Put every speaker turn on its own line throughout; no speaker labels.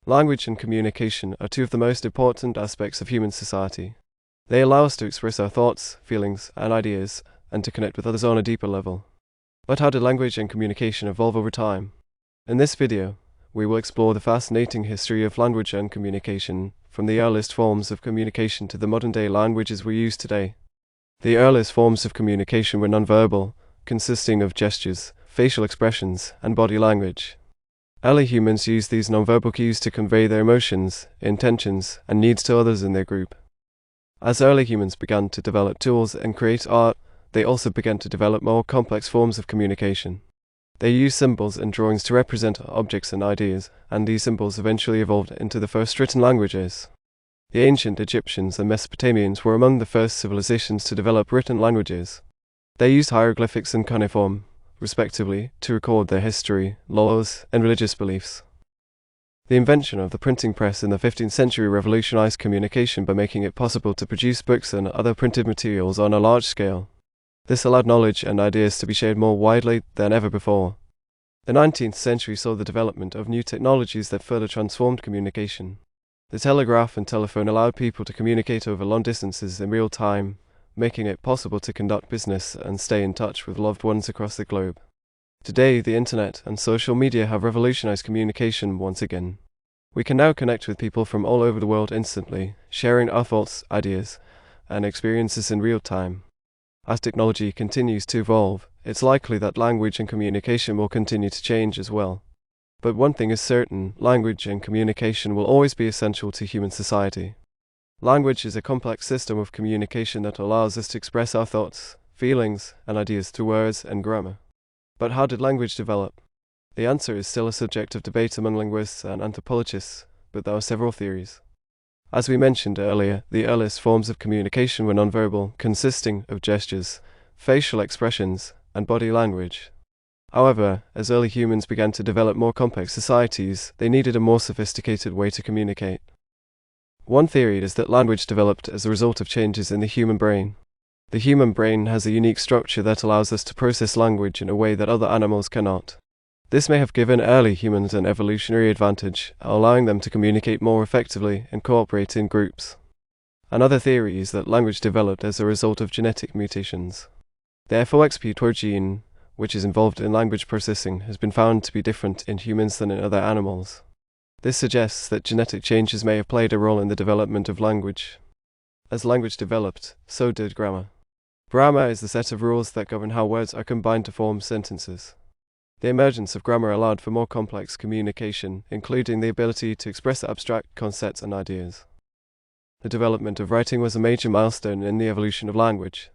Language and communication are two of the most important aspects of human society. They allow us to express our thoughts, feelings, and ideas, and to connect with others on a deeper level. But how did language and communication evolve over time? In this video, we will explore the fascinating history of language and communication, from the earliest forms of communication to the modern-day languages we use today. The earliest forms of communication were nonverbal, consisting of gestures, facial expressions, and body language. Early humans used these nonverbal cues to convey their emotions, intentions, and needs to others in their group. As early humans began to develop tools and create art, they also began to develop more complex forms of communication. They used symbols and drawings to represent objects and ideas, and these symbols eventually evolved into the first written languages. The ancient Egyptians and Mesopotamians were among the first civilizations to develop written languages. They used hieroglyphics and cuneiform, respectively, to record their history, laws, and religious beliefs. The invention of the printing press in the 15th century revolutionized communication by making it possible to produce books and other printed materials on a large scale. This allowed knowledge and ideas to be shared more widely than ever before. The 19th century saw the development of new technologies that further transformed communication. The telegraph and telephone allowed people to communicate over long distances in real time, making it possible to conduct business and stay in touch with loved ones across the globe. Today, the internet and social media have revolutionized communication once again. We can now connect with people from all over the world instantly, sharing our thoughts, ideas, and experiences in real time. As technology continues to evolve, it's likely that language and communication will continue to change as well. But one thing is certain: language and communication will always be essential to human society. Language is a complex system of communication that allows us to express our thoughts, feelings, and ideas through words and grammar. But how did language develop? The answer is still a subject of debate among linguists and anthropologists, but there are several theories. As we mentioned earlier, the earliest forms of communication were nonverbal, consisting of gestures, facial expressions, and body language. However, as early humans began to develop more complex societies, they needed a more sophisticated way to communicate. One theory is that language developed as a result of changes in the human brain. The human brain has a unique structure that allows us to process language in a way that other animals cannot. This may have given early humans an evolutionary advantage, allowing them to communicate more effectively and cooperate in groups. Another theory is that language developed as a result of genetic mutations. The FOXP2 gene, which is involved in language processing, has been found to be different in humans than in other animals. This suggests that genetic changes may have played a role in the development of language. As language developed, so did grammar. Grammar is the set of rules that govern how words are combined to form sentences. The emergence of grammar allowed for more complex communication, including the ability to express abstract concepts and ideas. The development of writing was a major milestone in the evolution of language.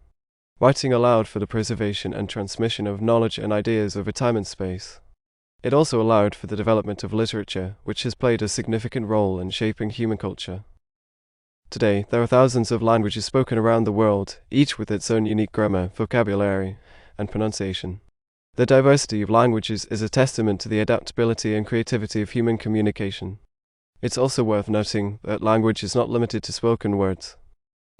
Writing allowed for the preservation and transmission of knowledge and ideas over time and space. It also allowed for the development of literature, which has played a significant role in shaping human culture. Today, there are thousands of languages spoken around the world, each with its own unique grammar, vocabulary, and pronunciation. The diversity of languages is a testament to the adaptability and creativity of human communication. It's also worth noting that language is not limited to spoken words.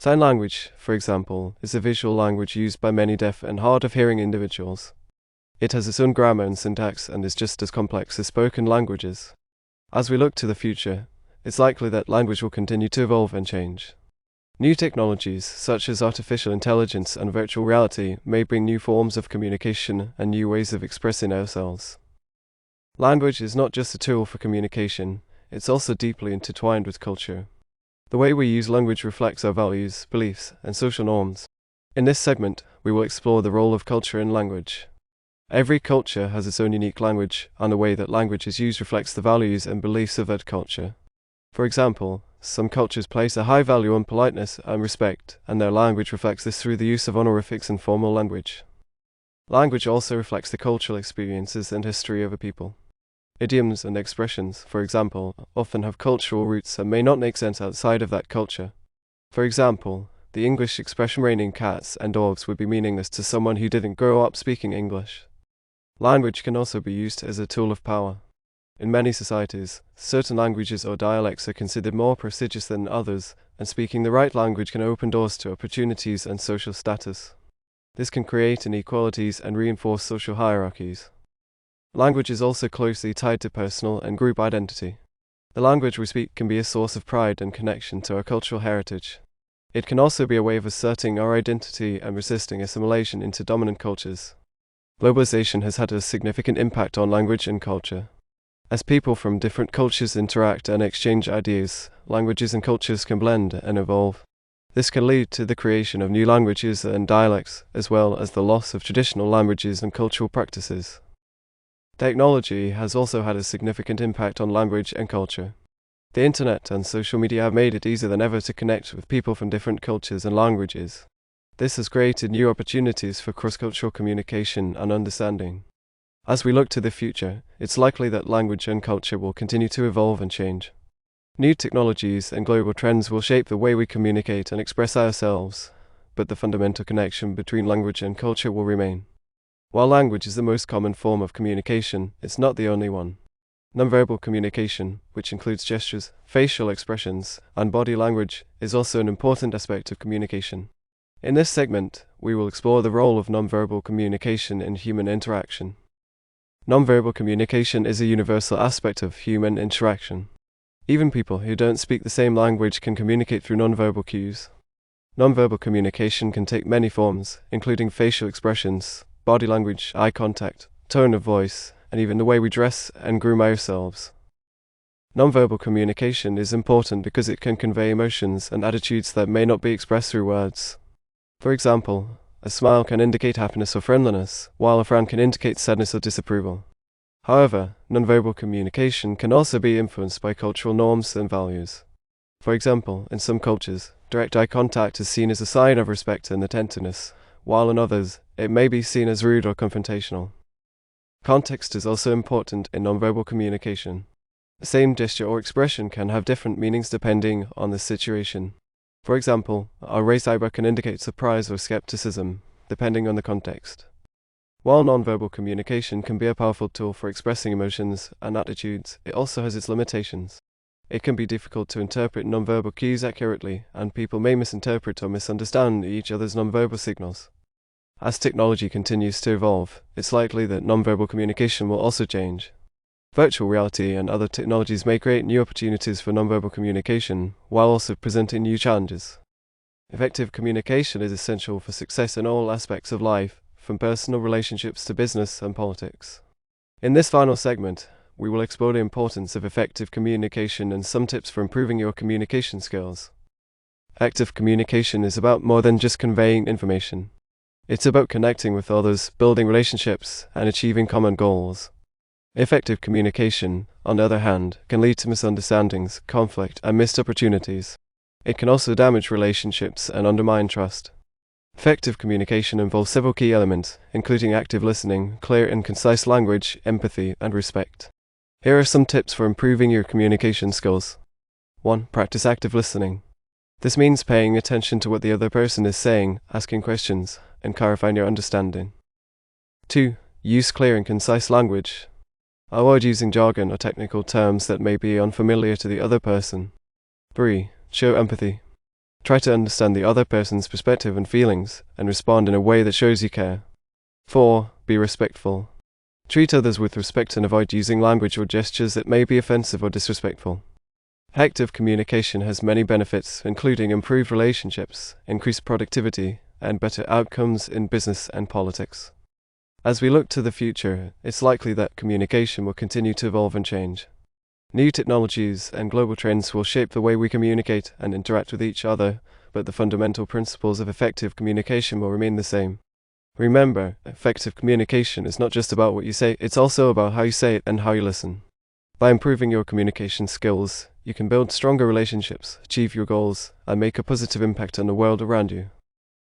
Sign language, for example, is a visual language used by many deaf and hard-of-hearing individuals. It has its own grammar and syntax and is just as complex as spoken languages. As we look to the future, it's likely that language will continue to evolve and change. New technologies, such as artificial intelligence and virtual reality, may bring new forms of communication and new ways of expressing ourselves. Language is not just a tool for communication, it's also deeply intertwined with culture. The way we use language reflects our values, beliefs, and social norms. In this segment, we will explore the role of culture in language. Every culture has its own unique language, and the way that language is used reflects the values and beliefs of that culture. For example, some cultures place a high value on politeness and respect, and their language reflects this through the use of honorifics and formal language. Language also reflects the cultural experiences and history of a people. Idioms and expressions, for example, often have cultural roots and may not make sense outside of that culture. For example, the English expression raining cats and dogs would be meaningless to someone who didn't grow up speaking English. Language can also be used as a tool of power. In many societies, certain languages or dialects are considered more prestigious than others, and speaking the right language can open doors to opportunities and social status. This can create inequalities and reinforce social hierarchies. Language is also closely tied to personal and group identity. The language we speak can be a source of pride and connection to our cultural heritage. It can also be a way of asserting our identity and resisting assimilation into dominant cultures. Globalization has had a significant impact on language and culture. As people from different cultures interact and exchange ideas, languages and cultures can blend and evolve. This can lead to the creation of new languages and dialects, as well as the loss of traditional languages and cultural practices. Technology has also had a significant impact on language and culture. The internet and social media have made it easier than ever to connect with people from different cultures and languages. This has created new opportunities for cross-cultural communication and understanding. As we look to the future, it's likely that language and culture will continue to evolve and change. New technologies and global trends will shape the way we communicate and express ourselves, but the fundamental connection between language and culture will remain. While language is the most common form of communication, it's not the only one. Nonverbal communication, which includes gestures, facial expressions, and body language, is also an important aspect of communication. In this segment, we will explore the role of nonverbal communication in human interaction. Nonverbal communication is a universal aspect of human interaction. Even people who don't speak the same language can communicate through nonverbal cues. Nonverbal communication can take many forms, including facial expressions, body language, eye contact, tone of voice, and even the way we dress and groom ourselves. Nonverbal communication is important because it can convey emotions and attitudes that may not be expressed through words. For example, a smile can indicate happiness or friendliness, while a frown can indicate sadness or disapproval. However, nonverbal communication can also be influenced by cultural norms and values. For example, in some cultures, direct eye contact is seen as a sign of respect and attentiveness, while in others, it may be seen as rude or confrontational. Context is also important in nonverbal communication. The same gesture or expression can have different meanings depending on the situation. For example, a raised eyebrow can indicate surprise or skepticism, depending on the context. While nonverbal communication can be a powerful tool for expressing emotions and attitudes, it also has its limitations. It can be difficult to interpret nonverbal cues accurately, and people may misinterpret or misunderstand each other's nonverbal signals. As technology continues to evolve, it's likely that nonverbal communication will also change. Virtual reality and other technologies may create new opportunities for nonverbal communication, while also presenting new challenges. Effective communication is essential for success in all aspects of life, from personal relationships to business and politics. In this final segment, we will explore the importance of effective communication and some tips for improving your communication skills. Active communication is about more than just conveying information. It's about connecting with others, building relationships, and achieving common goals. Effective communication, on the other hand, can lead to misunderstandings, conflict, and missed opportunities. It can also damage relationships and undermine trust. Effective communication involves several key elements, including active listening, clear and concise language, empathy, and respect. Here are some tips for improving your communication skills. 1. Practice active listening. This means paying attention to what the other person is saying, asking questions, and clarifying your understanding. 2. Use clear and concise language. Avoid using jargon or technical terms that may be unfamiliar to the other person. 3. Show empathy. Try to understand the other person's perspective and feelings, and respond in a way that shows you care. 4. Be respectful. Treat others with respect and avoid using language or gestures that may be offensive or disrespectful. Active communication has many benefits, including improved relationships, increased productivity, and better outcomes in business and politics. As we look to the future, it's likely that communication will continue to evolve and change. New technologies and global trends will shape the way we communicate and interact with each other, but the fundamental principles of effective communication will remain the same. Remember, effective communication is not just about what you say, it's also about how you say it and how you listen. By improving your communication skills, you can build stronger relationships, achieve your goals, and make a positive impact on the world around you.